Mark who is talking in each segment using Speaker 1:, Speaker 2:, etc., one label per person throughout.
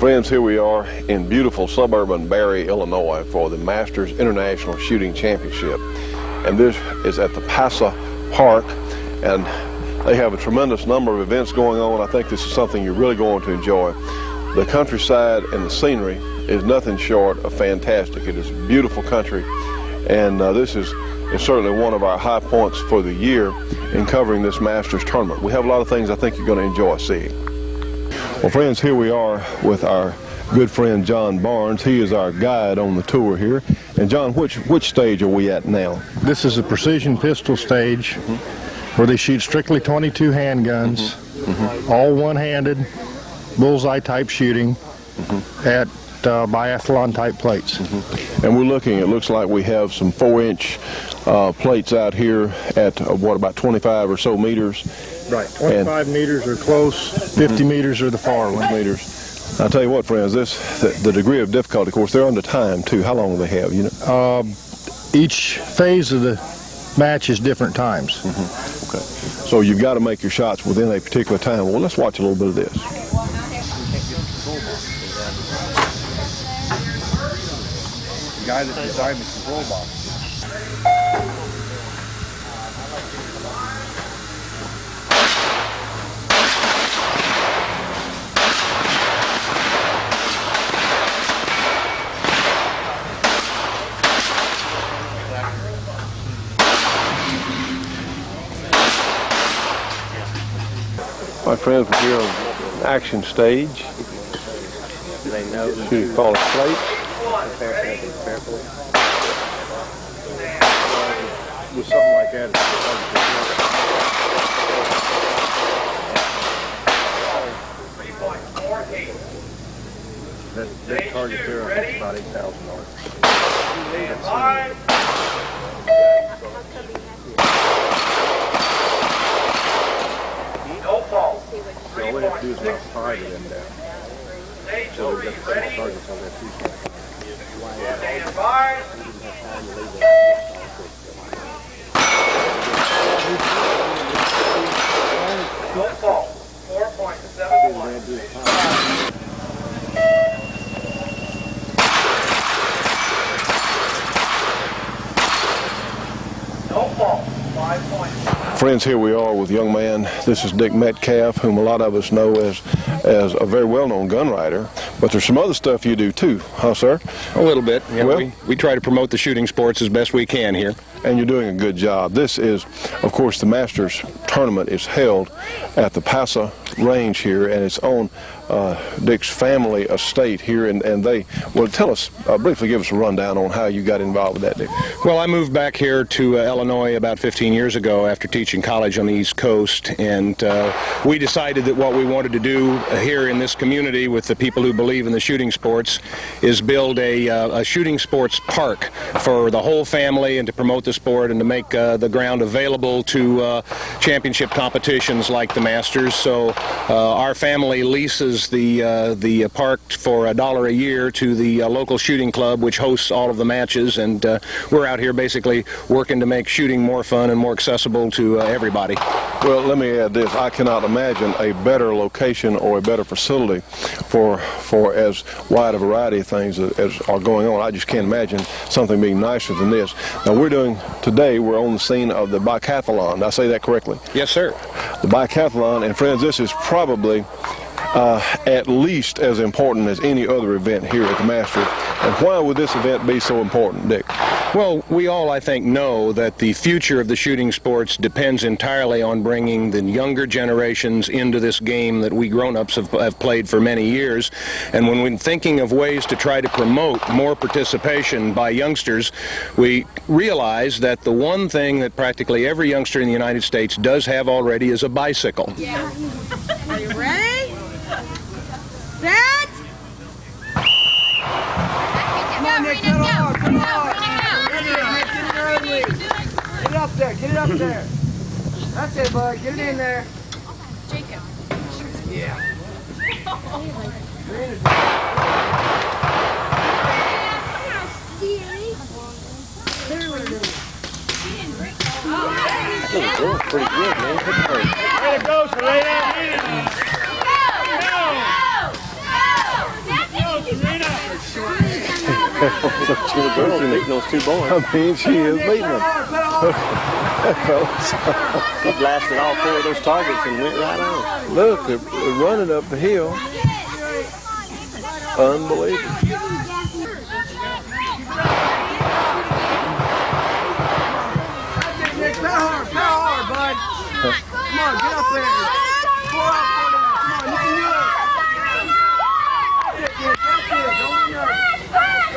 Speaker 1: Friends, here we are in beautiful suburban Barry, Illinois for the Masters International Shooting Championship. And this is at the PASA Park, and they have a tremendous number of events going on. I think this is something you're really going to enjoy. The countryside and the scenery is nothing short of fantastic. It is beautiful country, and this is certainly one of our high points for the year in covering this Masters tournament. We have a lot of things I think you're going to enjoy seeing. Well, friends, here we are with our good friend John Barnes. He is our guide on the tour here. And John, which stage are we at now?
Speaker 2: This is a precision pistol stage where they shoot strictly 22 handguns, all one-handed, bullseye type shooting at biathlon type plates.
Speaker 1: And we're looking, it looks like we have some 4-inch plates out here at what, about 25 or so meters?
Speaker 2: Right, 25 meters are close, 50 meters are the far one.
Speaker 1: I'll tell you what, friends, the degree of difficulty, of course, they're under time too. How long do they have, you know?
Speaker 2: Each phase of the match is different times.
Speaker 1: Okay. So you've got to make your shots within a particular time. Well, let's watch a little bit of this.
Speaker 2: The guy that designed the control box.
Speaker 1: My friends, we're here on action stage. Shooting falling plates.
Speaker 2: With something like that, that target there, I think, is about $8,000. So all we have to do is about 5 of them down. So we've got the small targets on there too.
Speaker 3: Don't fall. 4.71. Don't fall. 5 points.
Speaker 1: Friends, here we are with a young man. This is Dick Metcalf, whom a lot of us know as a very well-known gun writer. But there's some other stuff you do too, huh, sir?
Speaker 4: A little bit. Yeah,
Speaker 1: well,
Speaker 4: we try to promote the shooting sports as best we can here.
Speaker 1: And you're doing a good job. This is, of course, the Masters tournament is held at the PASA range here, and it's on Dick's family estate here. And they, well, tell us, briefly give us a rundown on how you got involved with that, Dick.
Speaker 4: Well, I moved back here to Illinois about 15 years ago after teaching college on the East Coast, and we decided that what we wanted to do here in this community with the people who believe in the shooting sports is build a shooting sports park for the whole family and to promote the sport and to make the ground available to championship competitions like the Masters. So our family leases the park for $1 a year to the local shooting club, which hosts all of the matches, and we're out here basically working to make shooting more fun and more accessible to everybody.
Speaker 1: Well, let me add this. I cannot imagine a better location or a better facility for as wide a variety of things as are going on. I just can't imagine something being nicer than this. Now, today we're on the scene of the biathlon. Did I say that correctly?
Speaker 4: Yes, sir.
Speaker 1: The biathlon, and friends, this is probably at least as important as any other event here at the Masters. And why would this event be so important, Dick?
Speaker 4: Well, we all, I think, know that the future of the shooting sports depends entirely on bringing the younger generations into this game that we grown-ups have played for many years. And when we're thinking of ways to try to promote more participation by youngsters, we realize that the one thing that practically every youngster in the United States does have already is a bicycle.
Speaker 5: Yeah. Are you ready? Set! Come on, Nick, get on, come on! Get it up there, get it up there! That's it, bud, get it in there! Jacob. Yeah.
Speaker 1: Oh, pretty good, man.
Speaker 3: Way to go, Selena!
Speaker 6: The girl's beating those two boys.
Speaker 1: I mean, she is beating them.
Speaker 6: He blasted all 4 of those targets and went right on.
Speaker 1: Look, they're running up the hill. Unbelievable.
Speaker 5: Power hard, bud. Come on, get up there. Pull up, pull down. Come on, you can do it.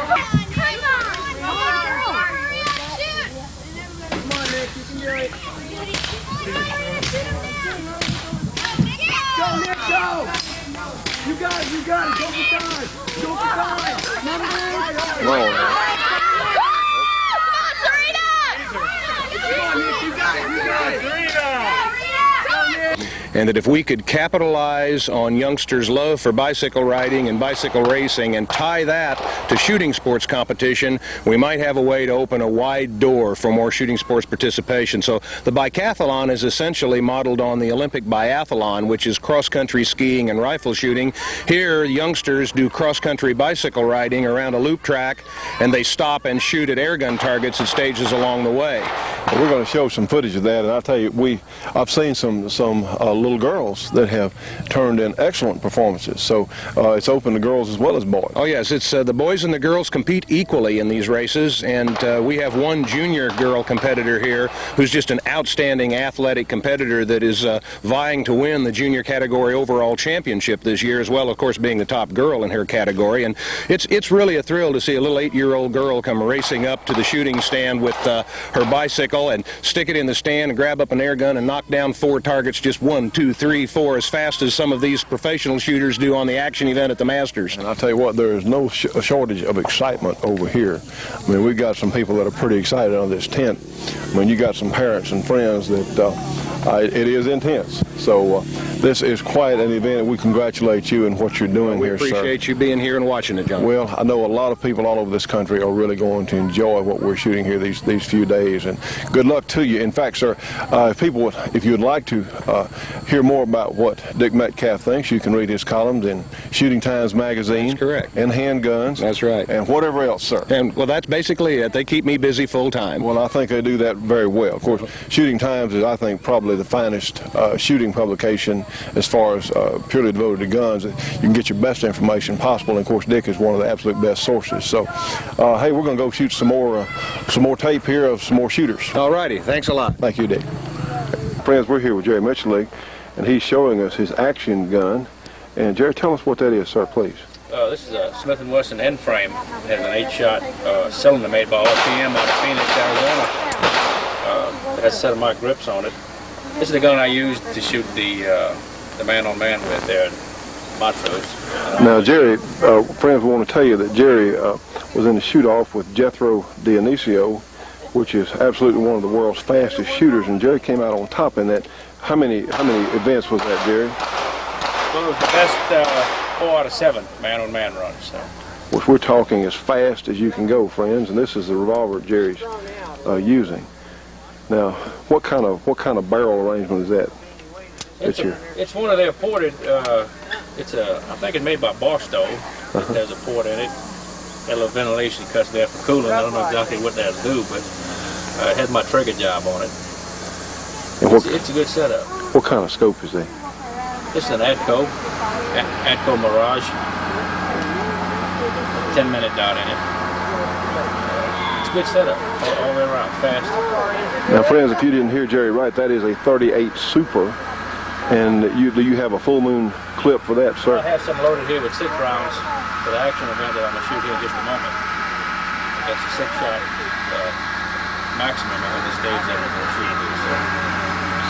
Speaker 5: That's it, kid. That's it. Don't be nervous. Come on, Nick. You can do it. Go, Nick, go. You got it, you got it. Go for time. Go for time.
Speaker 1: Come on now.
Speaker 4: And that if we could capitalize on youngsters' love for bicycle riding and bicycle racing and tie that to shooting sports competition, we might have a way to open a wide door for more shooting sports participation. So the bikathlon is essentially modeled on the Olympic biathlon, which is cross-country skiing and rifle shooting. Here, youngsters do cross-country bicycle riding around a loop track, and they stop and shoot at airgun targets at stages along the way.
Speaker 1: Well, we're going to show some footage of that, and I'll tell you, I've seen some little girls that have turned in excellent performances. So it's open to girls as well as boys.
Speaker 4: Oh yes, it's the boys and the girls compete equally in these races, and we have one junior girl competitor here who's just an outstanding athletic competitor that is vying to win the junior category overall championship this year, as well, of course, being the top girl in her category. And it's really a thrill to see a little 8-year-old girl come racing up to the shooting stand with her bicycle and stick it in the stand and grab up an air gun and knock down 4 targets, just 1, 2, 3, 4, as fast as some of these professional shooters do on the action event at the Masters.
Speaker 1: And I'll tell you what, there is no shortage of excitement over here. I mean, we've got some people that are pretty excited on this tent. I mean, you got some parents and friends that it is intense. So this is quite an event. We congratulate you and what you're doing here, sir.
Speaker 4: We appreciate you being here and watching it, John.
Speaker 1: Well, I know a lot of people all over this country are really going to enjoy what we're shooting here these few days, and good luck to you. In fact, sir, if you would like to hear more about what Dick Metcalf thinks, you can read his columns in Shooting Times magazine.
Speaker 4: That's correct.
Speaker 1: And Handguns.
Speaker 4: That's right.
Speaker 1: And whatever else, sir.
Speaker 4: And well, that's basically it. They keep me busy full time.
Speaker 1: Well, I think they do that very well. Of course, Shooting Times is, I think, probably the finest shooting publication as far as purely devoted to guns. You can get your best information possible, and of course Dick is one of the absolute best sources. So hey, we're going to go shoot some more tape here of some more shooters.
Speaker 4: All righty, thanks a lot.
Speaker 1: Thank you, Dick. Friends, we're here with Jerry Miculek, and he's showing us his action gun. And Jerry, tell us what that is, sir, please.
Speaker 7: This is a Smith & Wesson end frame. It has an 8-shot cylinder made by RPM out of Phoenix, Arizona. It has a set of my grips on it. This is the gun I used to shoot the man-on-man with there at Montrose.
Speaker 1: Now, Jerry, friends, we want to tell you that Jerry was in the shoot-off with Jethro Dionisio, which is absolutely one of the world's fastest shooters, and Jerry came out on top in that. How many events was that, Jerry?
Speaker 7: Well, it was the best 4 out of 7 man-on-man runs. So.
Speaker 1: Which we're talking as fast as you can go, friends, and this is the revolver Jerry's using. Now, what kind of barrel arrangement is that?
Speaker 7: It's one of their ported. I think it's made by Barstow. It has a port in it. Got a little ventilation cuts there for cooling. I don't know exactly what that'll do, but it has my trigger job on it. It's a good setup.
Speaker 1: What kind of scope is that?
Speaker 7: This is an Atco Mirage. 10-minute dot in it. It's a good setup all the way around, fast.
Speaker 1: Now, friends, if you didn't hear Jerry right, that is a 38 Super, and do you have a full moon clip for that, sir?
Speaker 7: I have some loaded here with 6 rounds for the action event that I'm going to shoot here in just a moment. That's a 6-shot maximum on the stage that we're going to shoot here.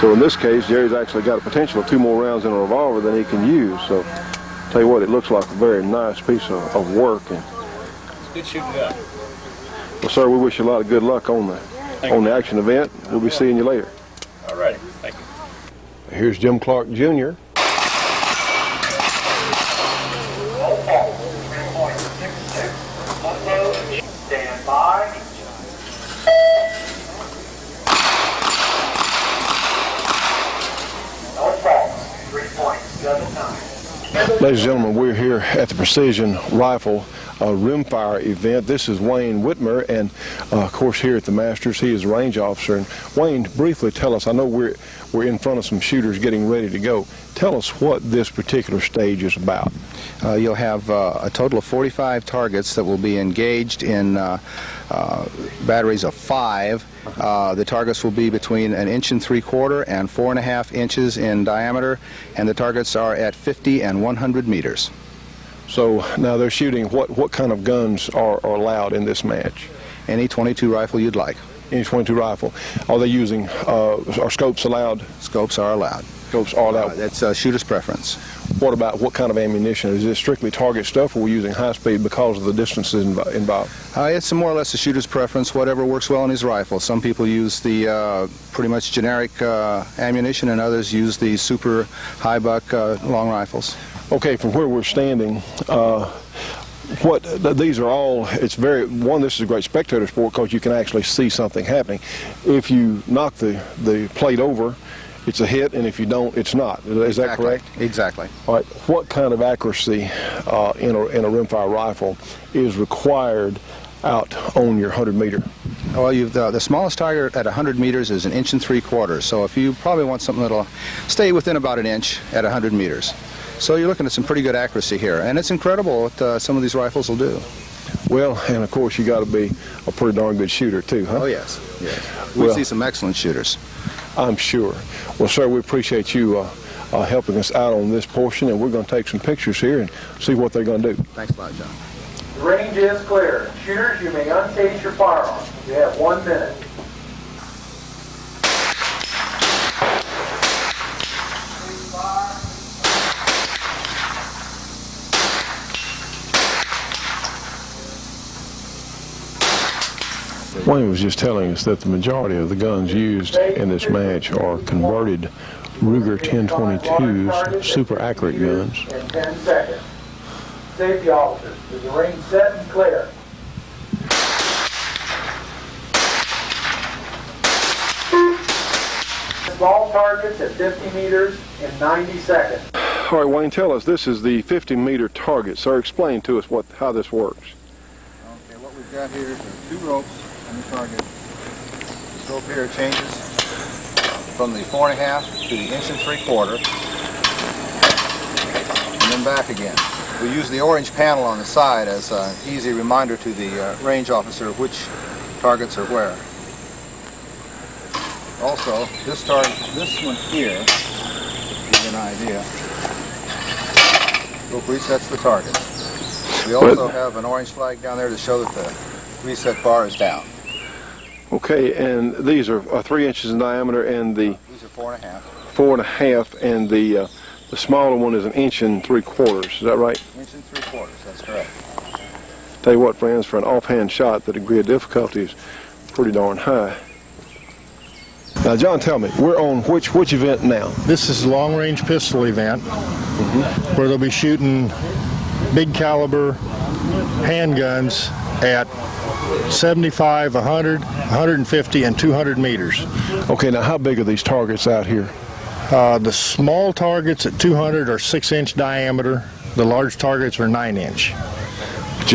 Speaker 1: So in this case, Jerry's actually got a potential of 2 more rounds in a revolver than he can use. So, tell you what, it looks like a very nice piece of work. And
Speaker 7: it's a good shooting gun.
Speaker 1: Well, sir, we wish you a lot of good luck on the action event. We'll be seeing you later.
Speaker 7: All righty, thank you.
Speaker 1: Here's Jim Clark Jr.
Speaker 3: Stand by. No fault. 3.79.
Speaker 1: Ladies and gentlemen, we're here at the Precision Rifle Rimfire event. This is Wayne Whitmer, and of course here at the Masters, he is a range officer. And Wayne, briefly tell us, I know we're in front of some shooters getting ready to go. Tell us what this particular stage is about.
Speaker 8: You'll have a total of 45 targets that will be engaged in batteries of 5. The targets will be between 1 3/4 and 4.5 inches in diameter, and the targets are at 50 and 100 meters.
Speaker 1: So now they're shooting, what kind of guns are allowed in this match?
Speaker 8: Any .22 rifle you'd like.
Speaker 1: Any .22 rifle. Are they using, are scopes allowed?
Speaker 8: Scopes are allowed.
Speaker 1: Scopes are allowed.
Speaker 8: That's shooter's preference.
Speaker 1: What about what kind of ammunition? Is this strictly target stuff, or are we using high speed because of the distances involved?
Speaker 8: It's more or less a shooter's preference, whatever works well in his rifle. Some people use the pretty much generic ammunition, and others use the super high buck long rifles.
Speaker 1: Okay, from where we're standing, these are all, this is a great spectator sport because you can actually see something happening. If you knock the plate over, it's a hit, and if you don't, it's not. Is that correct?
Speaker 8: Exactly.
Speaker 1: All right. What kind of accuracy in a rimfire rifle is required out on your 100-meter?
Speaker 8: Well, the smallest target at 100 meters is 1 3/4. So if you probably want something that'll stay within about 1 inch at 100 meters. So you're looking at some pretty good accuracy here, and it's incredible what some of these rifles will do.
Speaker 1: Well, and of course you got to be a pretty darn good shooter too, huh?
Speaker 8: Oh yes, yes. We see some excellent shooters.
Speaker 1: I'm sure. Well, sir, we appreciate you helping us out on this portion, and we're going to take some pictures here and see what they're going to do.
Speaker 8: Thanks a lot, John.
Speaker 3: The range is clear. Shooters, you may uncase your firearm. You have 1 minute.
Speaker 1: Wayne was just telling us that the majority of the guns used in this match are converted Ruger 1022s, super accurate guns.
Speaker 3: In 10 seconds. Safety officers, is the range set and clear? Small targets at 50 meters in 90 seconds.
Speaker 1: All right, Wayne, tell us, this is the 50-meter target. Sir, explain to us how this works.
Speaker 8: Okay, what we've got here is 2 ropes on the target. This rope here changes from the 4.5 to the 1 3/4, and then back again. We use the orange panel on the side as an easy reminder to the range officer of which targets are where. Also, this one here, to give you an idea, rope resets the target. We also have an orange flag down there to show that the reset bar is down.
Speaker 1: Okay, and these are 3 inches in diameter, and
Speaker 8: These are 4.5.
Speaker 1: 4.5, and the smaller one is 1 3/4. Is that right?
Speaker 8: 1 3/4, that's correct.
Speaker 1: Tell you what, friends, for an offhand shot, the degree of difficulty is pretty darn high. Now, John, tell me, we're on which event now?
Speaker 2: This is a long-range pistol event where they'll be shooting big caliber handguns at 75, 100, 150, and 200 meters.
Speaker 1: Okay, now how big are these targets out here?
Speaker 2: The small targets at 200 are 6-inch diameter. The large targets are 9-inch.
Speaker 1: Which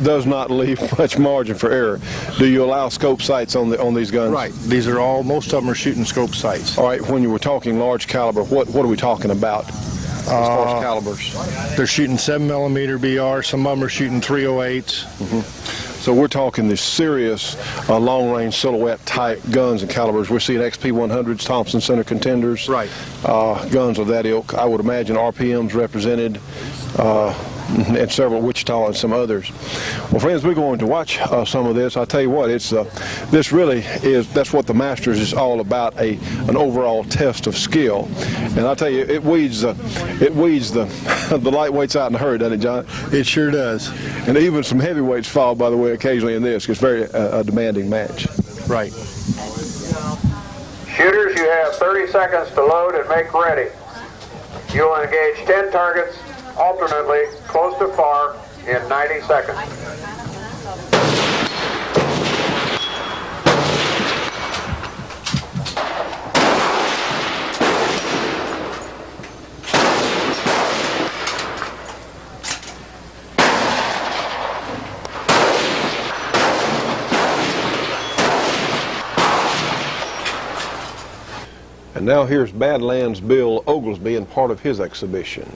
Speaker 1: does not leave much margin for error. Do you allow scope sights on these guns?
Speaker 2: Right. These are most of them are shooting scope sights.
Speaker 1: All right. When you were talking large caliber, what are we talking about as far as calibers?
Speaker 2: They're shooting 7mm BR. Some of them are shooting 308s.
Speaker 1: So we're talking the serious long-range silhouette type guns and calibers. We're seeing XP100s, Thompson Center Contenders,
Speaker 2: Right.
Speaker 1: Guns of that ilk. I would imagine RPMs represented, and several Wichita and some others. Well, friends, we're going to watch some of this. I tell you what, this really is, that's what the Masters is all about, an overall test of skill. And I tell you, it weeds the lightweights out in a hurry, doesn't it, John?
Speaker 2: It sure does.
Speaker 1: And even some heavyweights fall, by the way, occasionally in this. It's very a demanding match.
Speaker 2: Right.
Speaker 3: Shooters, you have 30 seconds to load and make ready. You will engage 10 targets alternately, close to far, in 90 seconds.
Speaker 1: And now here's Badlands Bill Oglesby and part of his exhibition.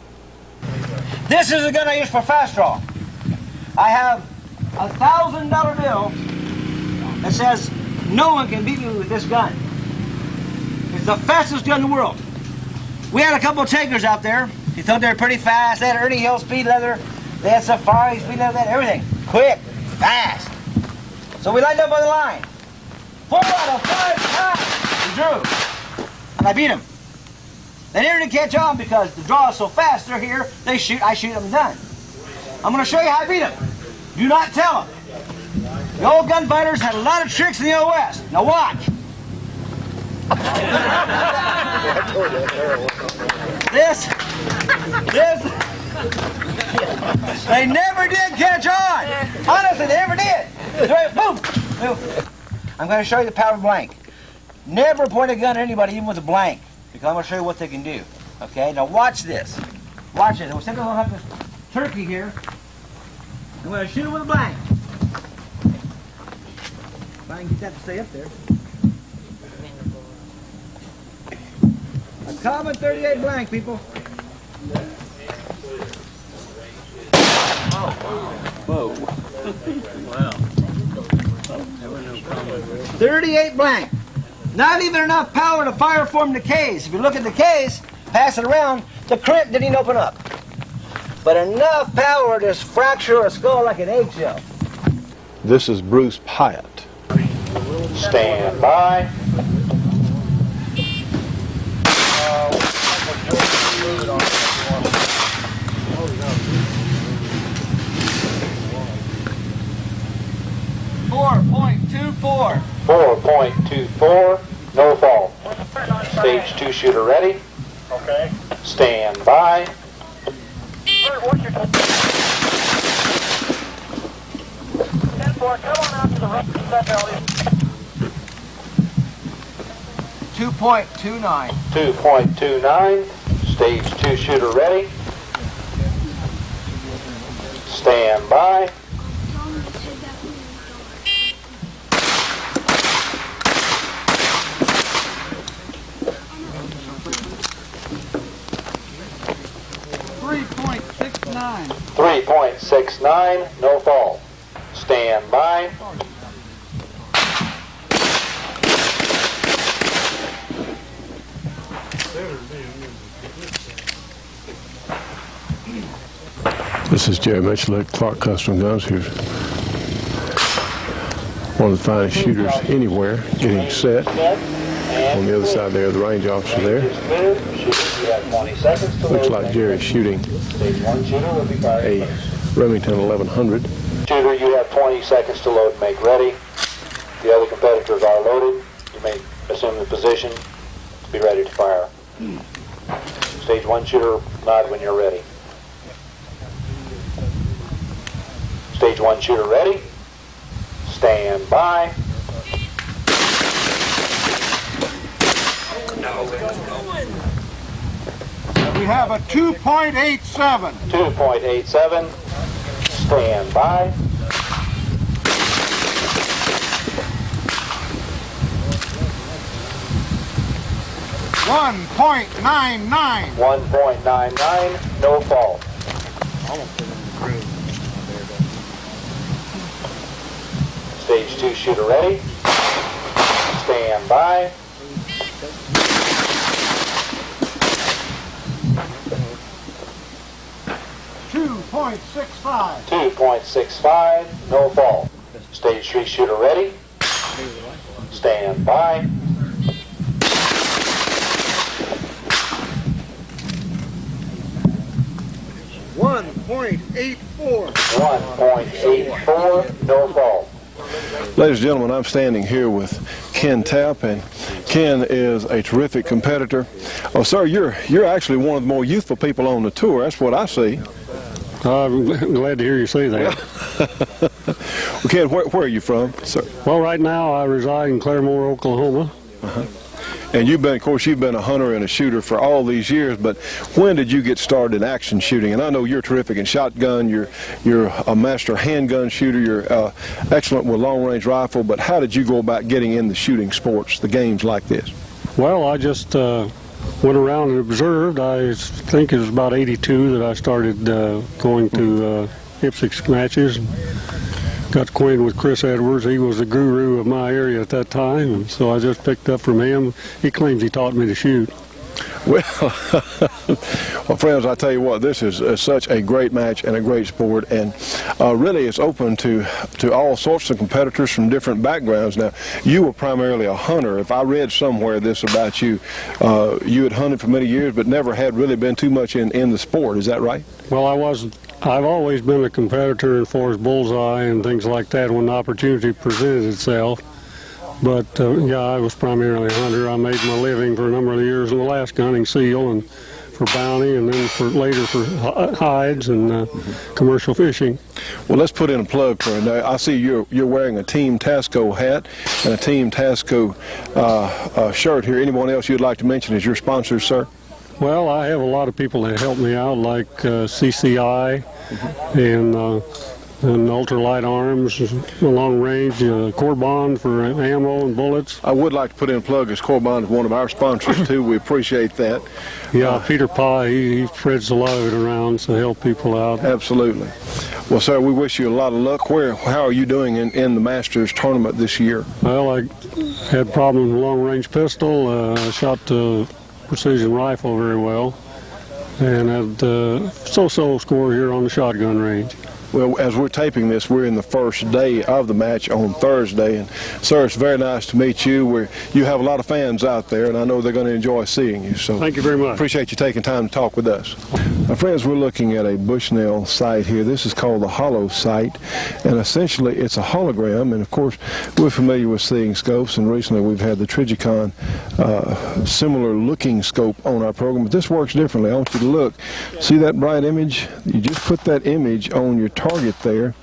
Speaker 5: This is the gun I use for fast draw. I have a $1,000 bill that says no one can beat me with this gun. It's the fastest gun in the world. We had a couple of takers out there. He thought they were pretty fast. They had Ernie Hill speed leather. They had Safari speed leather. They had everything. Quick, fast. So we lined up on the line. 4 out of 5 times we drew. And I beat them. They never did catch on because the draw is so fast. They're here. They shoot. I shoot them and done. I'm going to show you how I beat them. Do not tell them. The old gunfighters had a lot of tricks in the Old West. Now watch. This, they never did catch on. Honestly, they never did. Boom, boom. I'm going to show you the power of blank. Never point a gun at anybody, even with a blank, because I'm going to show you what they can do. Okay, now watch this. Watch this. We're sitting on this turkey here. I'm going to shoot it with a blank. If I can get that to stay up there. A common 38 blank, people.
Speaker 7: Whoa. Wow.
Speaker 5: 38 blank. Not even enough power to fire from the case. If you look at the case, pass it around, the crimp didn't even open up. But enough power to fracture a skull like an eggshell.
Speaker 1: This is Bruce Pyatt.
Speaker 3: Stand by. .24. 4.24. No fall. Stage 2 shooter ready. Okay. Stand by. What's your 10-4, come on out to the right side.
Speaker 5: 2.29.
Speaker 3: 2.29. Stage 2 shooter ready. Stand by. .69, no fall. Stand by.
Speaker 1: This is Jerry Miculek, Clark Custom Guns, who's one of the finest shooters anywhere, getting set. On the other side there, the range officer there. Looks like Jerry's shooting a Remington 1100.
Speaker 3: Shooter, you have 20 seconds to load and make ready. The other competitors are loaded. You may assume the position to be ready to fire. Stage 1 shooter, nod when you're ready. Stage 1 shooter ready. Stand by.
Speaker 2: We have a 2.87.
Speaker 3: 2.87. Stand by.
Speaker 2: $1.99.
Speaker 3: 1.99. No fall. Stage 2 shooter ready. Stand by.
Speaker 2: $2.65.
Speaker 3: 2.65. No fall. Stage 3 shooter ready. Stand by.
Speaker 2: $1.84.
Speaker 3: 1.84. No fall.
Speaker 1: Ladies and gentlemen, I'm standing here with Ken Tapp, and Ken is a terrific competitor. Oh, sir, you're actually one of the more youthful people on the tour. That's what I see.
Speaker 9: I'm glad to hear you say that.
Speaker 1: Well, Ken, where are you from, sir?
Speaker 9: Well, right now I reside in Claremore, Oklahoma.
Speaker 1: And you've been, of course, you've been a hunter and a shooter for all these years, but when did you get started in action shooting? And I know you're terrific in shotgun, you're a master handgun shooter, you're excellent with long-range rifle, but how did you go about getting in the shooting sports, the games like this?
Speaker 9: Well, I just went around and observed. I think it was about 82 that I started going to IPSC matches. Got acquainted with Chris Edwards. He was the guru of my area at that time, and so I just picked up from him. He claims he taught me to shoot.
Speaker 1: Well, well, friends, I tell you what, this is such a great match and a great sport, and really it's open to all sorts of competitors from different backgrounds. Now, you were primarily a hunter. If I read somewhere this about you, you had hunted for many years, but never had really been too much in the sport. Is that right?
Speaker 9: Well, I've always been a competitor as far as bullseye and things like that when the opportunity presented itself. But yeah, I was primarily a hunter. I made my living for a number of years in Alaska hunting seal and for bounty, and then later for hides and commercial fishing.
Speaker 1: Well, let's put in a plug for it. Now, I see you're wearing a Team Tasco hat and a Team Tasco shirt here. Anyone else you'd like to mention as your sponsors, sir?
Speaker 9: Well, I have a lot of people that help me out, like CCI and ultralight arms, long range, Corbon for ammo and bullets.
Speaker 1: I would like to put in a plug as Corbon is one of our sponsors too. We appreciate that.
Speaker 9: Yeah, Peter Pye, he spreads a lot of it around to help people out.
Speaker 1: Absolutely. Well, sir, we wish you a lot of luck. How are you doing in the Masters tournament this year?
Speaker 9: Well, I had problems with long range pistol. I shot the precision rifle very well, and had so-so score here on the shotgun range.
Speaker 1: Well, as we're taping this, we're in the first day of the match on Thursday. And, sir, it's very nice to meet you. You have a lot of fans out there, and I know they're going to enjoy seeing you. So
Speaker 9: thank you very much.
Speaker 1: Appreciate you taking time to talk with us. My friends, we're looking at a Bushnell sight here. This is called the Hollow sight, and essentially it's a hologram. And, of course, we're familiar with seeing scopes, and recently we've had the Trigicon similar-looking scope on our program. But this works differently. I want you to look. See that bright image? You just put that image on your target there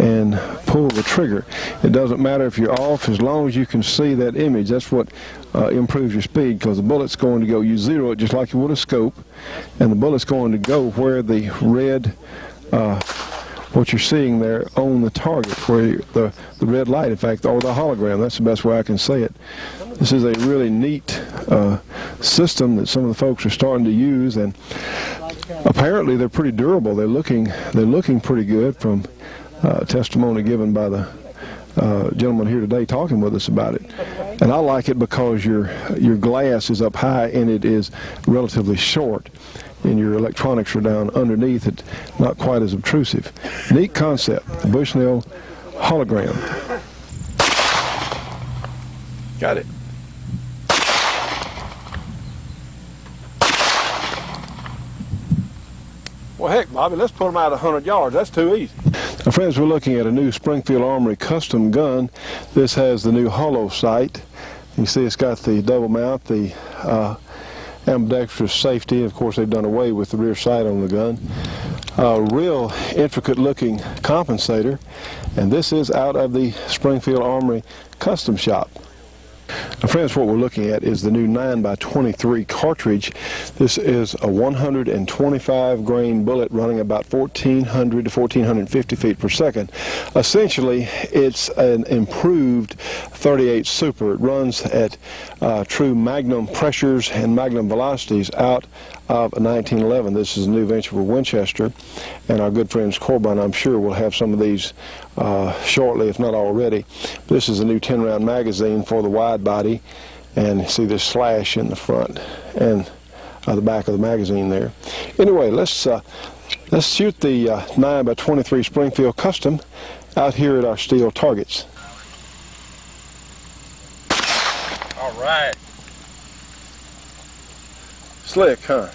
Speaker 1: and pull the trigger. It doesn't matter if you're off, as long as you can see that image. That's what improves your speed, because the bullet's going to go, you zero it just like you would a scope, and the bullet's going to go where the red, what you're seeing there on the target, where the red light, in fact, or the hologram. That's the best way I can say it. This is a really neat system that some of the folks are starting to use, and apparently they're pretty durable. They're looking pretty good from testimony given by the gentleman here today talking with us about it. And I like it because your glass is up high and it is relatively short, and your electronics are down underneath it, not quite as obtrusive. Neat concept, the Bushnell hologram. Got it. Well, heck, Bobby, let's put them out 100 yards. That's too easy. Now, friends, we're looking at a new Springfield Armory custom gun. This has the new hollow sight. You see it's got the double mount, the ambidextrous safety. Of course, they've done away with the rear sight on the gun. Real intricate looking compensator. And this is out of the Springfield Armory custom shop. Now, friends, what we're looking at is the new 9x23 cartridge. This is a 125 grain bullet running about 1,400 to 1,450 feet per second. Essentially, it's an improved 38 Super. It runs at true magnum pressures and magnum velocities out of a 1911. This is a new venture for Winchester, and our good friends Corbin, I'm sure, will have some of these shortly, if not already. This is a new 10-round magazine for the wide body, and you see this slash in the front and the back of the magazine there. Anyway, let's shoot the 9x23 Springfield Custom out here at our steel targets.
Speaker 7: All right.
Speaker 1: Slick, huh?